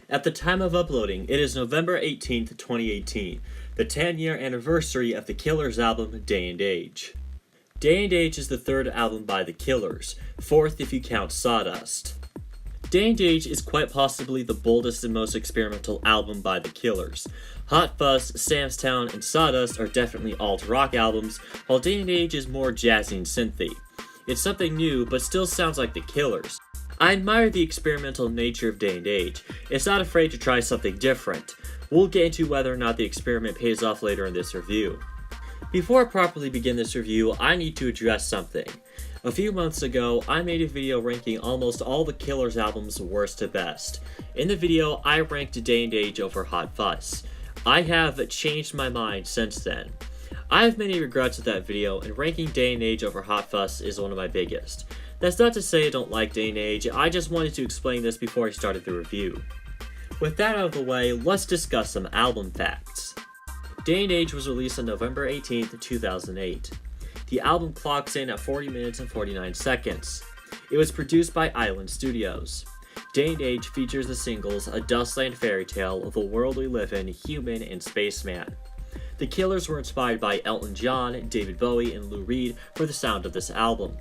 At the time of uploading, it is November 18th, 2018, the 10-year anniversary of The Killers' album Day and Age. Day and Age is the third album by The Killers, fourth if you count Sawdust. Day and Age is quite possibly the boldest and most experimental album by The Killers. Hot Fuss, Sam's Town, and Sawdust are definitely alt-rock albums, while Day and Age is more jazzy and synthy. It's something new, but still sounds like The Killers. I admire the experimental nature of Day and Age. It's not afraid to try something different. We'll get into whether or not the experiment pays off later in this review. Before I properly begin this review, I need to address something. A few months ago, I made a video ranking almost all the Killers albums worst to best. In the video, I ranked Day and Age over Hot Fuss. I have changed my mind since then. I have many regrets with that video, and ranking Day and Age over Hot Fuss is one of my biggest. That's not to say I don't like Day and Age, I just wanted to explain this before I started the review. With that out of the way, let's discuss some album facts. Day and Age was released on November 18th, 2008. The album clocks in at 40 minutes and 49 seconds. It was produced by Island Studios. Day and Age features the singles A Dustland Fairy Tale, The World We Live In, Human, and Spaceman. The Killers were inspired by Elton John, David Bowie, and Lou Reed for the sound of this album.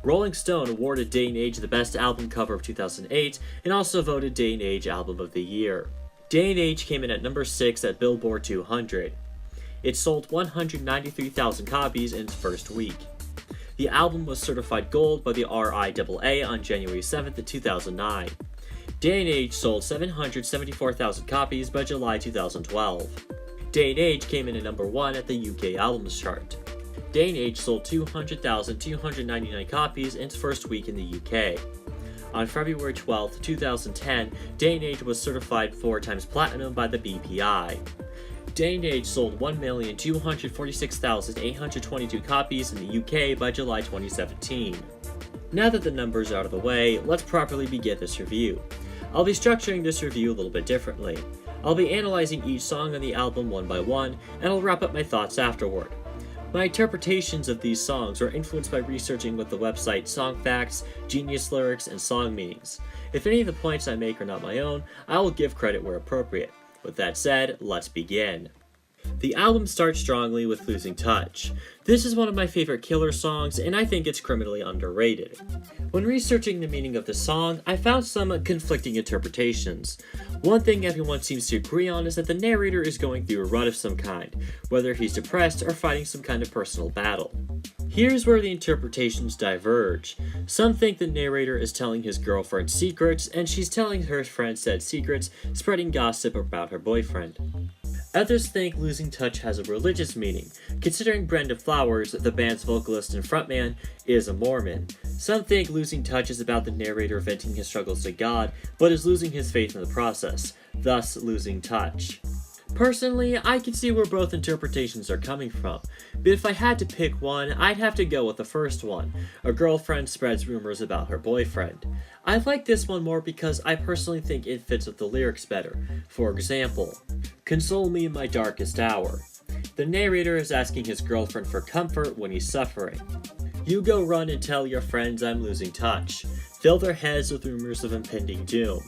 Rolling Stone awarded Day and Age the Best Album Cover of 2008 and also voted Day and Age Album of the Year. Day and Age came in at number 6 at Billboard 200. It sold 193,000 copies in its first week. The album was certified gold by the RIAA on January 7th, 2009. Day and Age sold 774,000 copies by July 2012. Day and Age came in at number 1 at the UK Albums Chart. Day and Age sold 200,299 copies in its first week in the UK. On February 12, 2010, Day and Age was certified 4 times platinum by the BPI. Day and Age sold 1,246,822 copies in the UK by July 2017. Now that the numbers are out of the way, let's properly begin this review. I'll be structuring this review a little bit differently. I'll be analyzing each song on the album one by one, and I'll wrap up my thoughts afterward. My interpretations of these songs are influenced by researching with the website Songfacts, Genius Lyrics, and Song Meanings. If any of the points I make are not my own, I will give credit where appropriate. With that said, let's begin. The album starts strongly with Losing Touch. This is one of my favorite Killer songs, and I think it's criminally underrated. When researching the meaning of the song, I found some conflicting interpretations. One thing everyone seems to agree on is that the narrator is going through a rut of some kind, whether he's depressed or fighting some kind of personal battle. Here's where the interpretations diverge. Some think the narrator is telling his girlfriend secrets, and she's telling her friend said secrets, spreading gossip about her boyfriend. Others think Losing Touch has a religious meaning, considering Brenda Flowers, the band's vocalist and frontman, is a Mormon. Some think Losing Touch is about the narrator venting his struggles to God, but is losing his faith in the process, thus losing touch. Personally, I can see where both interpretations are coming from, but if I had to pick one, I'd have to go with the first one. A girlfriend spreads rumors about her boyfriend. I like this one more because I personally think it fits with the lyrics better. For example, console me in my darkest hour. The narrator is asking his girlfriend for comfort when he's suffering. You go run and tell your friends I'm losing touch. Fill their heads with rumors of impending doom.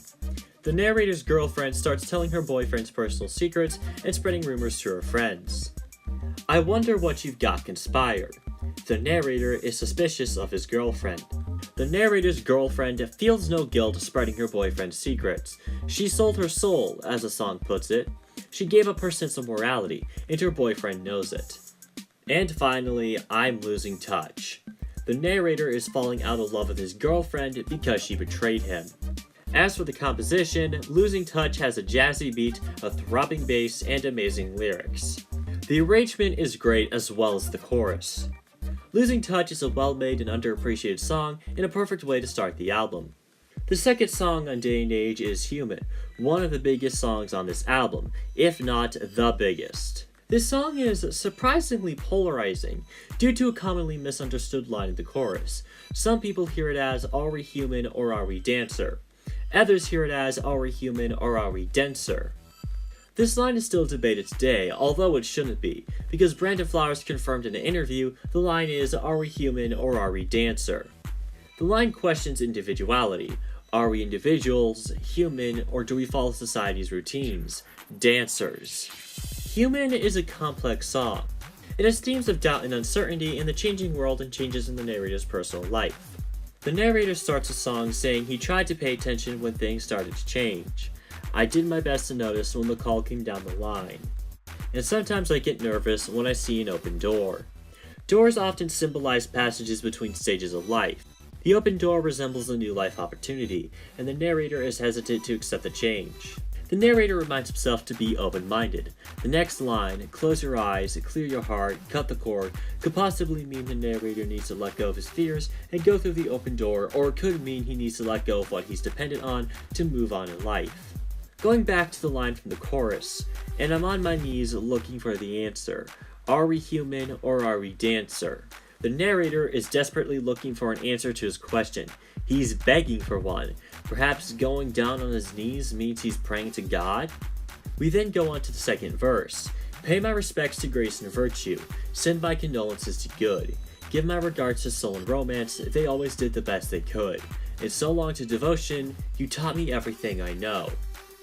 The narrator's girlfriend starts telling her boyfriend's personal secrets and spreading rumors to her friends. I wonder what you've got conspired. The narrator is suspicious of his girlfriend. The narrator's girlfriend feels no guilt spreading her boyfriend's secrets. She sold her soul, as the song puts it. She gave up her sense of morality, and her boyfriend knows it. And finally, I'm losing touch. The narrator is falling out of love with his girlfriend because she betrayed him. As for the composition, Losing Touch has a jazzy beat, a throbbing bass, and amazing lyrics. The arrangement is great as well as the chorus. Losing Touch is a well-made and underappreciated song and a perfect way to start the album. The second song on Day and Age is Human, one of the biggest songs on this album, if not the biggest. This song is surprisingly polarizing due to a commonly misunderstood line in the chorus. Some people hear it as, "Are we human or are we dancer?" Others hear it as, "Are we human or are we denser?" This line is still debated today, although it shouldn't be, because Brenda Flowers confirmed in an interview the line is, "Are we human or are we dancer?" The line questions individuality. Are we individuals, human, or do we follow society's routines? Dancers. Human is a complex song. It has themes of doubt and uncertainty in the changing world and changes in the narrator's personal life. The narrator starts the song saying he tried to pay attention when things started to change. I did my best to notice when the call came down the line. And sometimes I get nervous when I see an open door. Doors often symbolize passages between stages of life. The open door resembles a new life opportunity, and the narrator is hesitant to accept the change. The narrator reminds himself to be open-minded. The next line, close your eyes, clear your heart, cut the cord, could possibly mean the narrator needs to let go of his fears and go through the open door, or it could mean he needs to let go of what he's dependent on to move on in life. Going back to the line from the chorus, and I'm on my knees looking for the answer. Are we human or are we dancer? The narrator is desperately looking for an answer to his question. He's begging for one. Perhaps going down on his knees means he's praying to God? We then go on to the second verse. Pay my respects to grace and virtue. Send my condolences to good. Give my regards to soul and romance. They always did the best they could. And so long to devotion. You taught me everything I know.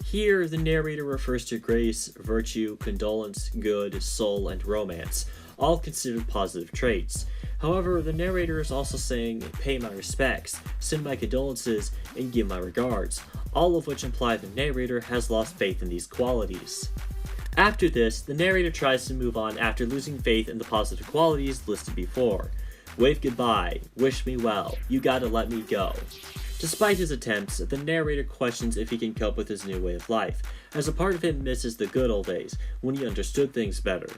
Here, the narrator refers to grace, virtue, condolence, good, soul, and romance, all considered positive traits. However, the narrator is also saying, pay my respects, send my condolences, and give my regards, all of which imply the narrator has lost faith in these qualities. After this, the narrator tries to move on after losing faith in the positive qualities listed before. Wave goodbye, wish me well, you gotta let me go. Despite his attempts, the narrator questions if he can cope with his new way of life, as a part of him misses the good old days, when he understood things better.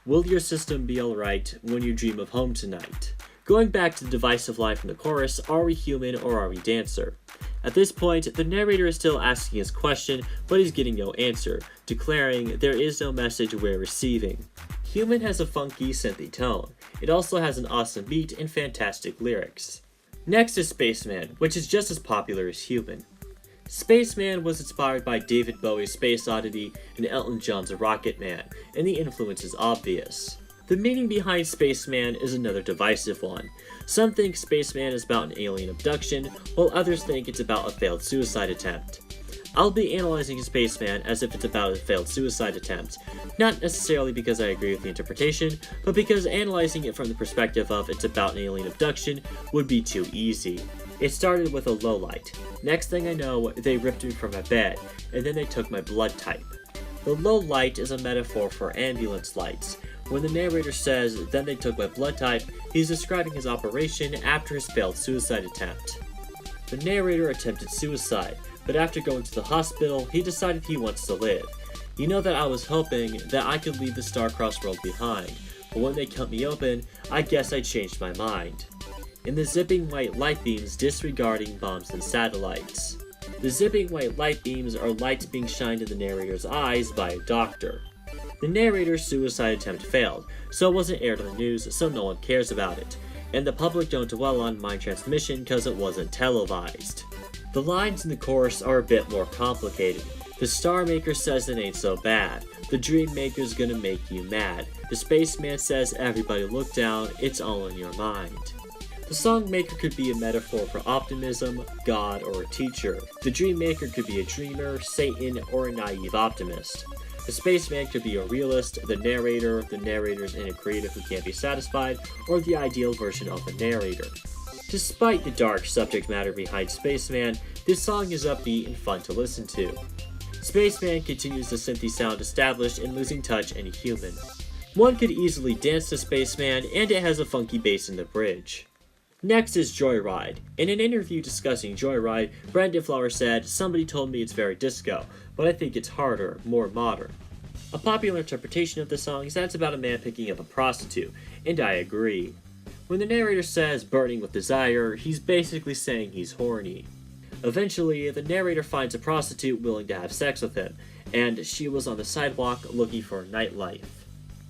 Will your system be alright when you dream of home tonight? Going back to the divisive line from the chorus, are we human or are we dancer? At this point, the narrator is still asking his question, but he's getting no answer, declaring there is no message we're receiving. Human has a funky, synthy tone. It also has an awesome beat and fantastic lyrics. Next is Spaceman, which is just as popular as Human. Spaceman was inspired by David Bowie's Space Oddity and Elton John's Rocket Man, and the influence is obvious. The meaning behind Spaceman is another divisive one. Some think Spaceman is about an alien abduction, while others think it's about a failed suicide attempt. I'll be analyzing Spaceman as if it's about a failed suicide attempt, not necessarily because I agree with the interpretation, but because analyzing it from the perspective of it's about an alien abduction would be too easy. It started with a low light. Next thing I know, they ripped me from my bed, and then they took my blood type. The low light is a metaphor for ambulance lights. When the narrator says, then they took my blood type, he's describing his operation after his failed suicide attempt. The narrator attempted suicide, but after going to the hospital, he decided he wants to live. You know that I was hoping that I could leave the star-crossed world behind, but when they cut me open, I guess I changed my mind. In the zipping white light beams disregarding bombs and satellites. The zipping white light beams are lights being shined in the narrator's eyes by a doctor. The narrator's suicide attempt failed, so it wasn't aired on the news, so no one cares about it. And the public don't dwell on mind transmission because it wasn't televised. The lines in the chorus are a bit more complicated. The Star Maker says it ain't so bad. The Dream Maker's gonna make you mad. The Spaceman says everybody look down, it's all in your mind. The Song Maker could be a metaphor for optimism, God, or a teacher. The Dream Maker could be a dreamer, Satan, or a naive optimist. The Spaceman could be a realist, the narrator's inner creative who can't be satisfied, or the ideal version of the narrator. Despite the dark subject matter behind Spaceman, this song is upbeat and fun to listen to. Spaceman continues the synthy sound established in Losing Touch and Human. One could easily dance to Spaceman, and it has a funky bass in the bridge. Next is Joyride. In an interview discussing Joyride, Brandon Flowers said, somebody told me it's very disco, but I think it's harder, more modern. A popular interpretation of the song is that it's about a man picking up a prostitute, and I agree. When the narrator says burning with desire, he's basically saying he's horny. Eventually, the narrator finds a prostitute willing to have sex with him, and she was on the sidewalk looking for a nightlife.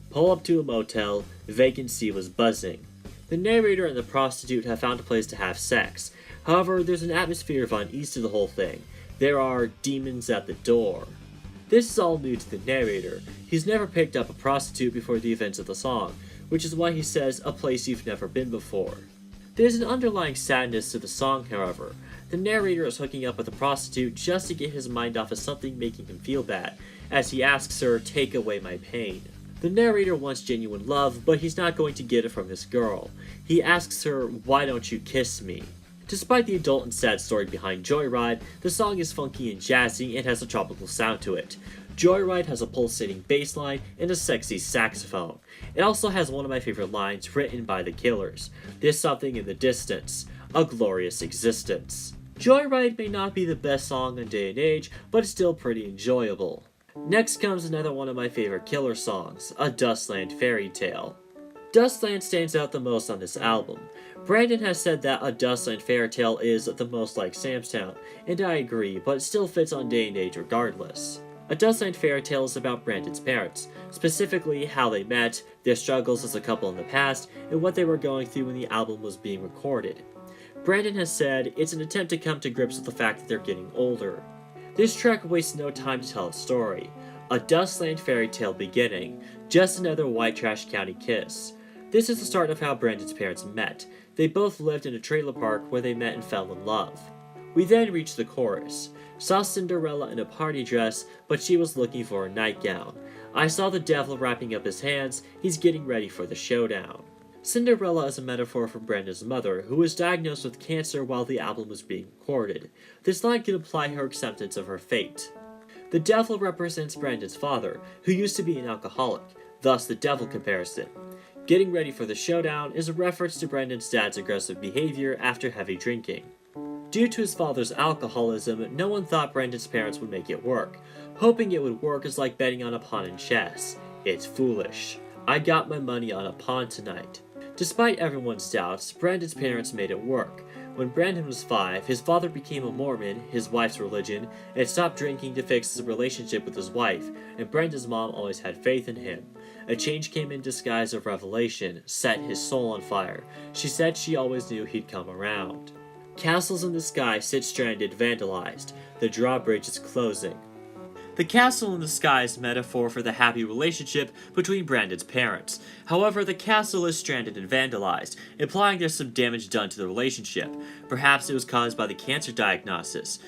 Pull up to a motel, vacancy was buzzing. The narrator and the prostitute have found a place to have sex. However, there's an atmosphere of unease to the whole thing. There are demons at the door. This is all new to the narrator. He's never picked up a prostitute before the events of the song, which is why he says, a place you've never been before. There's an underlying sadness to the song, however. The narrator is hooking up with a prostitute just to get his mind off of something making him feel bad, as he asks her, "Take away my pain." The narrator wants genuine love, but he's not going to get it from this girl. He asks her, "Why don't you kiss me?" Despite the adult and sad story behind Joyride, the song is funky and jazzy and has a tropical sound to it. Joyride has a pulsating bass line and a sexy saxophone. It also has one of my favorite lines written by the Killers. "There's something in the distance, a glorious existence." Joyride may not be the best song on Day and Age, but it's still pretty enjoyable. Next comes another one of my favorite Killer songs, A Dustland Fairy Tale. Dustland stands out the most on this album. Brandon has said that A Dustland Fairy Tale is the most like Sam's Town, and I agree, but it still fits on Day and Age regardless. A Dustland Fairy Tale is about Brandon's parents, specifically how they met, their struggles as a couple in the past, and what they were going through when the album was being recorded. Brandon has said it's an attempt to come to grips with the fact that they're getting older. This track wastes no time to tell a story. A Dustland Fairy Tale beginning, just another white trash county kiss. This is the start of how Brandon's parents met. They both lived in a trailer park where they met and fell in love. We then reach the chorus. Saw Cinderella in a party dress, but she was looking for a nightgown. I saw the devil wrapping up his hands, he's getting ready for the showdown. Cinderella is a metaphor for Brandon's mother, who was diagnosed with cancer while the album was being recorded. This line can imply her acceptance of her fate. The devil represents Brandon's father, who used to be an alcoholic, thus the devil comparison. Getting ready for the showdown is a reference to Brandon's dad's aggressive behavior after heavy drinking. Due to his father's alcoholism, no one thought Brandon's parents would make it work. Hoping it would work is like betting on a pawn in chess. It's foolish. I got my money on a pawn tonight. Despite everyone's doubts, Brandon's parents made it work. When Brandon was 5, his father became a Mormon, his wife's religion, and stopped drinking to fix his relationship with his wife, and Brandon's mom always had faith in him. A change came in disguise of revelation, set his soul on fire. She said she always knew he'd come around. Castles in the sky sit stranded, vandalized. The drawbridge is closing. The castle in the sky is a metaphor for the happy relationship between Brandon's parents. However, the castle is stranded and vandalized, implying there's some damage done to the relationship. Perhaps it was caused by the cancer diagnosis.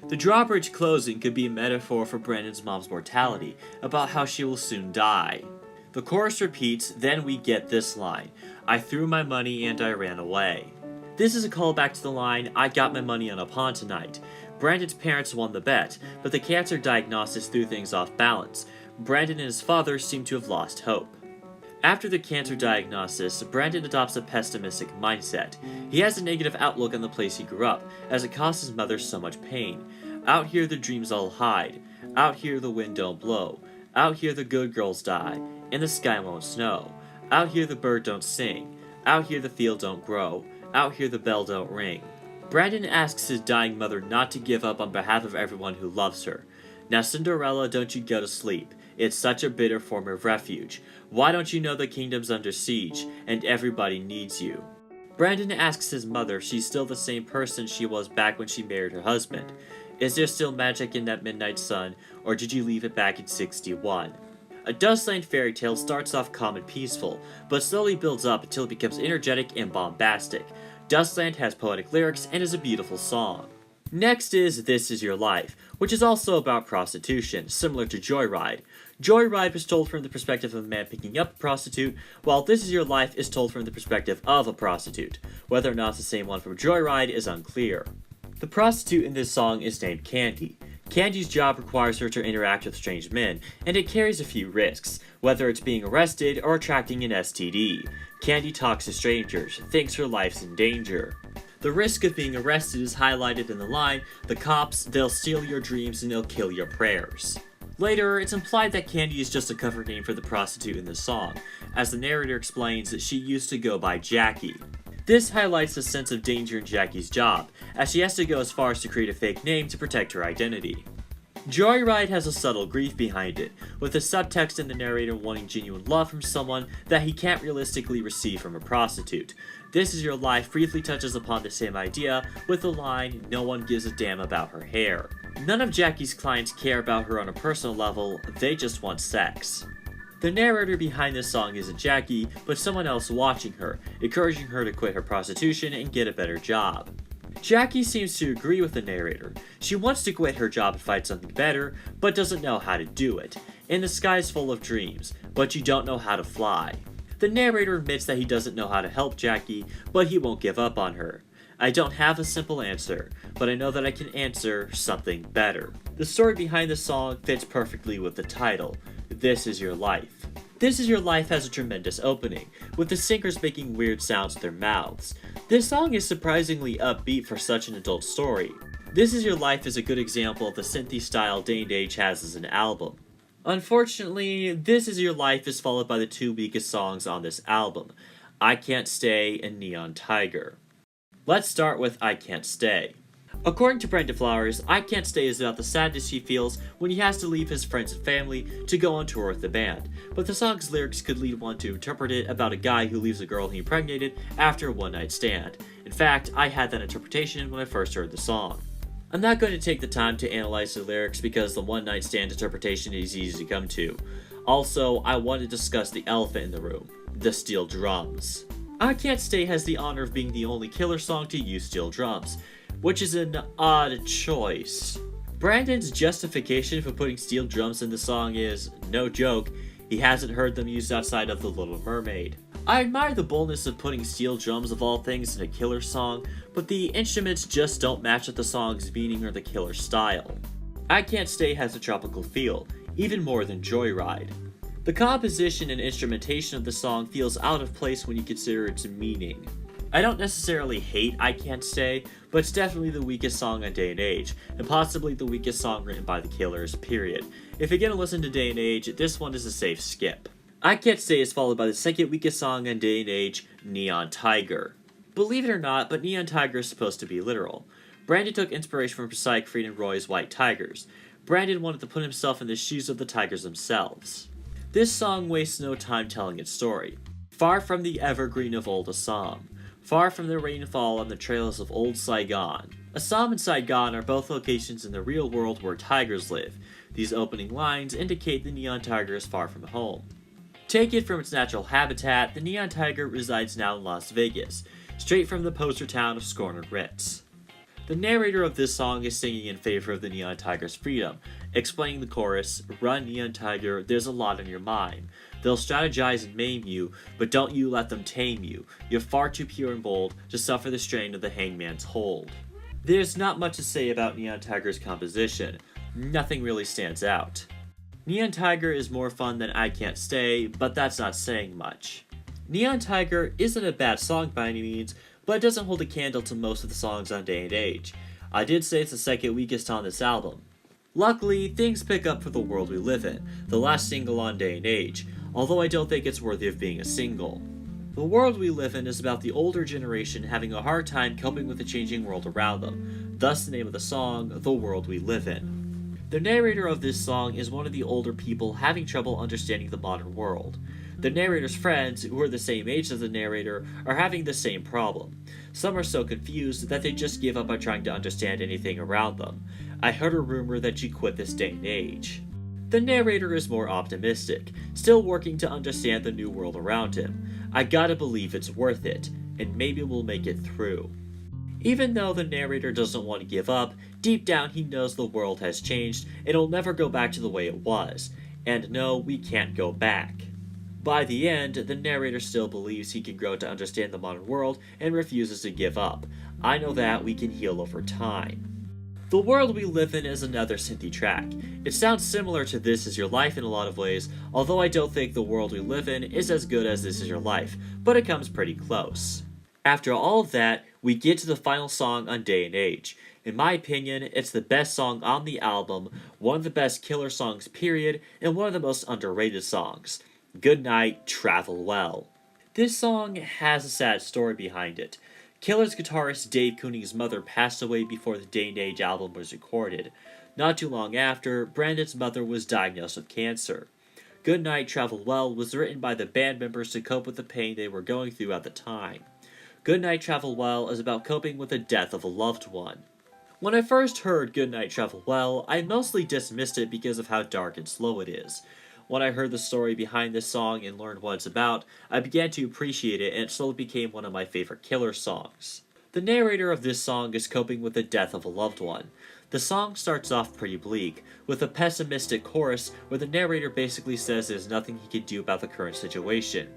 The drawbridge closing could be a metaphor for Brandon's mom's mortality, about how she will soon die. The chorus repeats, then we get this line, I threw my money and I ran away. This is a callback to the line, I got my money on a pawn tonight. Brandon's parents won the bet, but the cancer diagnosis threw things off balance. Brandon and his father seem to have lost hope. After the cancer diagnosis, Brandon adopts a pessimistic mindset. He has a negative outlook on the place he grew up, as it caused his mother so much pain. Out here the dreams all hide. Out here the wind don't blow. Out here the good girls die. And the sky won't snow. Out here the bird don't sing. Out here the field don't grow. Out here the bell don't ring. Brandon asks his dying mother not to give up on behalf of everyone who loves her. Now Cinderella, don't you go to sleep. It's such a bitter form of refuge. Why don't you know the kingdom's under siege, and everybody needs you? Brandon asks his mother if she's still the same person she was back when she married her husband. Is there still magic in that midnight sun, or did you leave it back in 61? A Dustland Fairy Tale starts off calm and peaceful, but slowly builds up until it becomes energetic and bombastic. Dustland has poetic lyrics and is a beautiful song. Next is This Is Your Life, which is also about prostitution, similar to Joyride. Joyride was told from the perspective of a man picking up a prostitute, while This Is Your Life is told from the perspective of a prostitute. Whether or not it's the same one from Joyride is unclear. The prostitute in this song is named Candy. Candy's job requires her to interact with strange men, and it carries a few risks, whether it's being arrested or attracting an STD. Candy talks to strangers, thinks her life's in danger. The risk of being arrested is highlighted in the line, the cops, they'll steal your dreams and they'll kill your prayers. Later, it's implied that Candy is just a cover name for the prostitute in the song, as the narrator explains that she used to go by Jackie. This highlights the sense of danger in Jackie's job, as she has to go as far as to create a fake name to protect her identity. Joyride has a subtle grief behind it, with the subtext in the narrator wanting genuine love from someone that he can't realistically receive from a prostitute. This Is Your Life briefly touches upon the same idea, with the line, no one gives a damn about her hair. None of Jackie's clients care about her on a personal level, they just want sex. The narrator behind this song isn't Jackie, but someone else watching her, encouraging her to quit her prostitution and get a better job. Jackie seems to agree with the narrator. She wants to quit her job and find something better, but doesn't know how to do it. And the sky's full of dreams, but you don't know how to fly. The narrator admits that he doesn't know how to help Jackie, but he won't give up on her. I don't have a simple answer, but I know that I can answer something better. The story behind the song fits perfectly with the title, This Is Your Life. This Is Your Life has a tremendous opening, with the singers making weird sounds with their mouths. This song is surprisingly upbeat for such an adult story. This Is Your Life is a good example of the synthy style Day and Age has as an album. Unfortunately, This Is Your Life is followed by the two weakest songs on this album, I Can't Stay and Neon Tiger. Let's start with I Can't Stay. According to Brenda Flowers, I Can't Stay is about the sadness he feels when he has to leave his friends and family to go on tour with the band, but the song's lyrics could lead one to interpret it about a guy who leaves a girl he impregnated after a one-night stand. In fact, I had that interpretation when I first heard the song. I'm not going to take the time to analyze the lyrics because the one-night stand interpretation is easy to come to. Also, I want to discuss the elephant in the room, the steel drums. I Can't Stay has the honor of being the only Killer song to use steel drums, which is an odd choice. Brandon's justification for putting steel drums in the song is, no joke, he hasn't heard them used outside of The Little Mermaid. I admire the boldness of putting steel drums of all things in a Killer song, but the instruments just don't match with the song's meaning or the Killer style. I Can't Stay has a tropical feel, even more than Joyride. The composition and instrumentation of the song feels out of place when you consider its meaning. I don't necessarily hate I Can't Stay, but it's definitely the weakest song on Day and Age, and possibly the weakest song written by the Killers, period. If you're gonna listen to Day and Age, this one is a safe skip. I Can't Stay is followed by the second weakest song on Day and Age, Neon Tiger. Believe it or not, but Neon Tiger is supposed to be literal. Brandon took inspiration from Psych, Fried, and Roy's White Tigers. Brandon wanted to put himself in the shoes of the tigers themselves. This song wastes no time telling its story. Far from the evergreen of old Assam. Far from the rainfall on the trails of old Saigon. Assam and Saigon are both locations in the real world where tigers live. These opening lines indicate the neon tiger is far from home. Taken from its natural habitat, the neon tiger resides now in Las Vegas, straight from the poster town of Scorn and Ritz. The narrator of this song is singing in favor of the neon tiger's freedom, explaining the chorus, "Run, neon tiger, there's a lot on your mind. They'll strategize and maim you, but don't you let them tame you. You're far too pure and bold to suffer the strain of the hangman's hold." There's not much to say about Neon Tiger's composition. Nothing really stands out. Neon Tiger is more fun than I Can't Stay, but that's not saying much. Neon Tiger isn't a bad song by any means, but it doesn't hold a candle to most of the songs on Day and Age. I did say it's the second weakest on this album. Luckily, things pick up for The World We Live In, the last single on Day and Age, although I don't think it's worthy of being a single. The World We Live In is about the older generation having a hard time coping with the changing world around them, thus the name of the song, The World We Live In. The narrator of this song is one of the older people having trouble understanding the modern world. The narrator's friends, who are the same age as the narrator, are having the same problem. Some are so confused that they just give up on trying to understand anything around them. I heard a rumor that she quit this day and age. The narrator is more optimistic, still working to understand the new world around him. I gotta believe it's worth it, and maybe we'll make it through. Even though the narrator doesn't want to give up, deep down he knows the world has changed and it'll never go back to the way it was. And no, we can't go back. By the end, the narrator still believes he can grow to understand the modern world and refuses to give up. I know that we can heal over time. The World We Live In is another synthy track. It sounds similar to This Is Your Life in a lot of ways, although I don't think The World We Live In is as good as This Is Your Life, but it comes pretty close. After all of that, we get to the final song on Day and Age. In my opinion, it's the best song on the album, one of the best Killer songs period, and one of the most underrated songs. Good Night, Travel Well. This song has a sad story behind it. Killer's guitarist Dave Cooning's mother passed away before the Day and Age album was recorded. Not too long after, Brandon's mother was diagnosed with cancer. Good Night, Travel Well was written by the band members to cope with the pain they were going through at the time. Good Night, Travel Well is about coping with the death of a loved one. When I first heard Good Night, Travel Well, I mostly dismissed it because of how dark and slow it is. When I heard the story behind this song and learned what it's about, I began to appreciate it and it slowly became one of my favorite Killer songs. The narrator of this song is coping with the death of a loved one. The song starts off pretty bleak, with a pessimistic chorus where the narrator basically says there's nothing he can do about the current situation.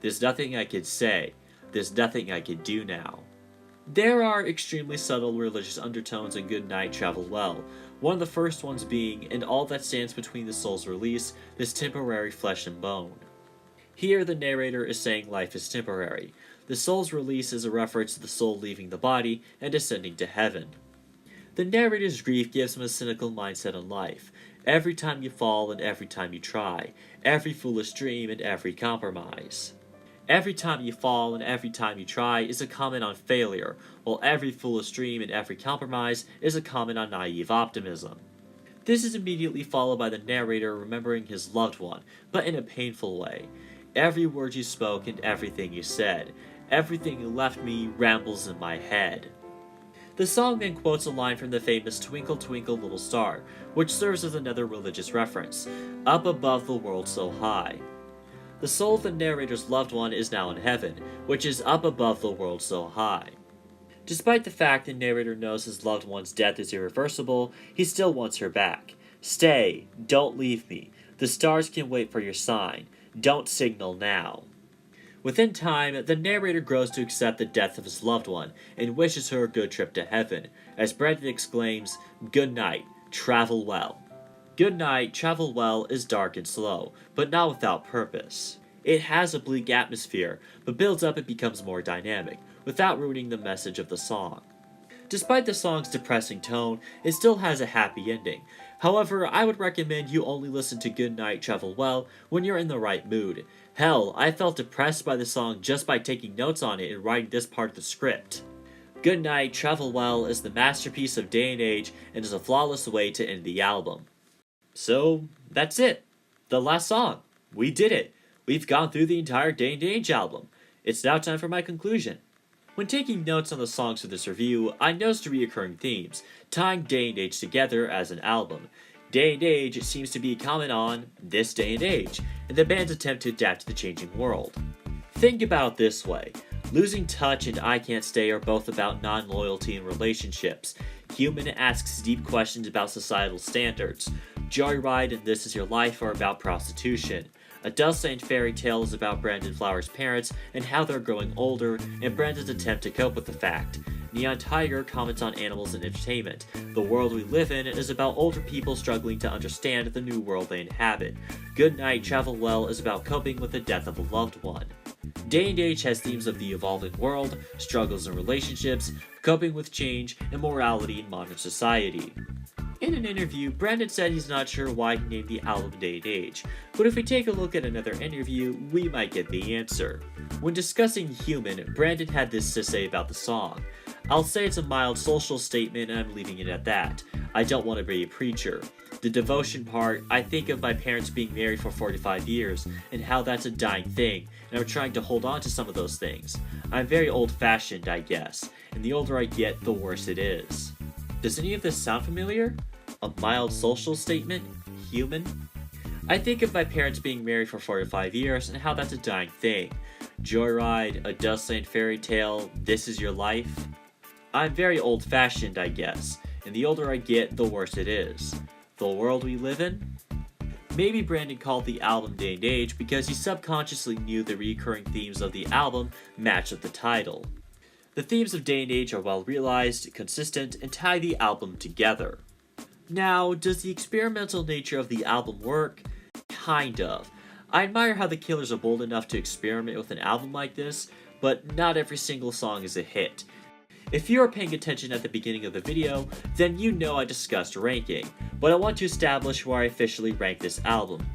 There's nothing I could say. There's nothing I could do now. There are extremely subtle religious undertones in Good Night, Travel Well, one of the first ones being, and all that stands between the soul's release, this temporary flesh and bone. Here the narrator is saying life is temporary. The soul's release is a reference to the soul leaving the body and ascending to heaven. The narrator's grief gives him a cynical mindset on life. Every time you fall and every time you try. Every foolish dream and every compromise. Every time you fall and every time you try is a comment on failure, while every foolish dream and every compromise is a comment on naive optimism. This is immediately followed by the narrator remembering his loved one, but in a painful way. Every word you spoke and everything you said. Everything you left me rambles in my head. The song then quotes a line from the famous Twinkle Twinkle Little Star, which serves as another religious reference, up above the world so high. The soul of the narrator's loved one is now in heaven, which is up above the world so high. Despite the fact the narrator knows his loved one's death is irreversible, he still wants her back. Stay, don't leave me. The stars can wait for your sign. Don't signal now. Within time, the narrator grows to accept the death of his loved one and wishes her a good trip to heaven, as Brendan exclaims, "Good night, travel well." Good Night, Travel Well is dark and slow, but not without purpose. It has a bleak atmosphere, but builds up and becomes more dynamic, without ruining the message of the song. Despite the song's depressing tone, it still has a happy ending. However, I would recommend you only listen to Good Night, Travel Well when you're in the right mood. Hell, I felt depressed by the song just by taking notes on it and writing this part of the script. Good Night, Travel Well is the masterpiece of day and age and is a flawless way to end the album. So, that's it. The last song. We did it. We've gone through the entire Day and Age album. It's now time for my conclusion. When taking notes on the songs for this review, I noticed recurring themes, tying Day and Age together as an album. Day and Age seems to be a comment on this day and age, and the band's attempt to adapt to the changing world. Think about it this way. Losing Touch and I Can't Stay are both about non-loyalty in relationships. Human asks deep questions about societal standards. Joyride and This Is Your Life are about prostitution. A Dustland Fairy Tale is about Brandon Flowers' parents and how they're growing older, and Brandon's attempt to cope with the fact. Neon Tiger comments on animals and entertainment. The World We Live In is about older people struggling to understand the new world they inhabit. Good Night, Travel Well is about coping with the death of a loved one. Day and Age has themes of the evolving world, struggles in relationships, coping with change, and morality in modern society. In an interview, Brandon said he's not sure why he named the album Day and Age, but if we take a look at another interview, we might get the answer. When discussing Human, Brandon had this to say about the song. I'll say it's a mild social statement and I'm leaving it at that. I don't want to be a preacher. The devotion part, I think of my parents being married for 45 years and how that's a dying thing, and I'm trying to hold on to some of those things. I'm very old-fashioned, I guess, and the older I get, the worse it is. Does any of this sound familiar? A mild social statement? Human? I think of my parents being married for 45 years and how that's a dying thing. Joyride, A Dustland Fairy Tale, This Is Your Life. I'm very old-fashioned, I guess, and the older I get, the worse it is. The world we live in? Maybe Brandon called the album Day and Age because he subconsciously knew the recurring themes of the album matched with the title. The themes of Day and Age are well realized, consistent, and tie the album together. Now, does the experimental nature of the album work? Kind of. I admire how the Killers are bold enough to experiment with an album like this, but not every single song is a hit. If you are paying attention at the beginning of the video, then you know I discussed ranking, but I want to establish where I officially rank this album.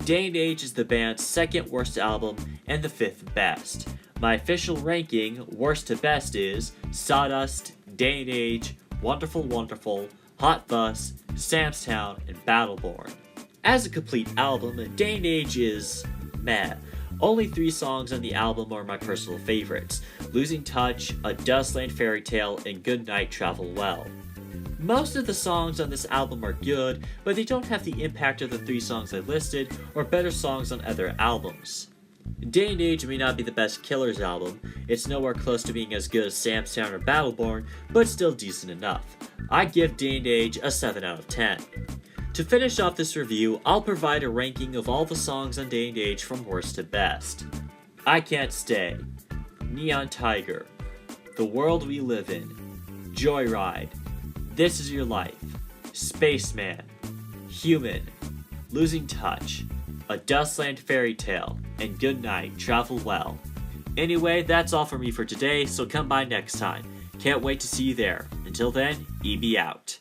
Day and Age is the band's second worst album and the fifth best. My official ranking, worst to best, is Sawdust, Day and Age, Wonderful Wonderful, Hot Fuss, Sam's Town, and Battleborn. As a complete album, Day and Age is meh. Only 3 songs on the album are my personal favorites: Losing Touch, A Dustland Fairy Tale, and Good Night, Travel Well. Most of the songs on this album are good, but they don't have the impact of the 3 songs I listed or better songs on other albums. Day and Age may not be the best Killers album, it's nowhere close to being as good as Sam's Town or Battleborn, but still decent enough. I give Day and Age a 7 out of 10. To finish off this review, I'll provide a ranking of all the songs on Day and Age from worst to best. I Can't Stay, Neon Tiger, The World We Live In, Joyride, This Is Your Life, Spaceman, Human, Losing Touch, A Dustland Fairy Tale, and Good Night, Travel Well. Anyway, that's all for me for today, so come by next time. Can't wait to see you there. Until then, EB out.